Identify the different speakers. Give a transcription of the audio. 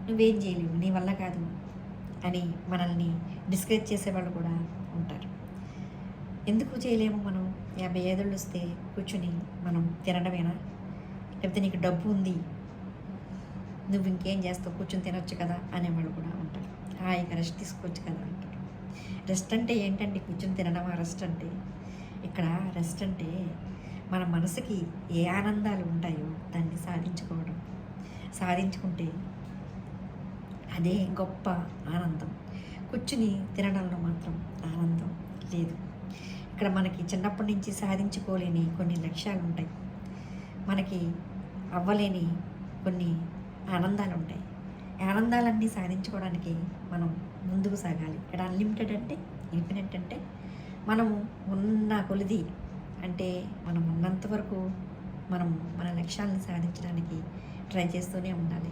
Speaker 1: నువ్వేం చేయలేవు, నీ వల్ల కాదు అని మనల్ని డిస్కరేజ్ చేసేవాళ్ళు కూడా ఉంటారు. ఎందుకు చేయలేము మనం? 50 ఏళ్ళు వస్తే కూర్చుని మనం తినడమేనా? లేకపోతే నీకు డబ్బు ఉంది, నువ్వు ఇంకేం చేస్తావు, కూర్చొని తినొచ్చు కదా అనేవాళ్ళు కూడా ఉంటారు. హాయిగా రెస్ట్ తీసుకోవచ్చు కదా అంటారు. రెస్ట్ అంటే ఏంటండి? కూర్చొని తినడమా రెస్ట్ అంటే? ఇక్కడ రెస్ట్ అంటే మన మనసుకి ఏ ఆనందాలు ఉంటాయో దాన్ని సాధించుకోవడం. సాధించుకుంటే అదే గొప్ప ఆనందం. కూర్చుని తినడంలో మాత్రం ఆనందం లేదు. ఇక్కడ మనకి చిన్నప్పటి నుంచి సాధించుకోలేని కొన్ని లక్ష్యాలు ఉంటాయి, మనకి అవ్వలేని కొన్ని ఆనందాలు ఉంటాయి. ఈ ఆనందాలన్నీ సాధించుకోవడానికి మనం ముందుకు సాగాలి. ఇక్కడ అన్లిమిటెడ్ అంటే, ఇన్ఫినిట్ అంటే మనము ఉన్న కొలిది, అంటే మనం ఉన్నంత వరకు మనం మన లక్ష్యాలను సాధించడానికి ట్రై చేస్తూనే ఉండాలి.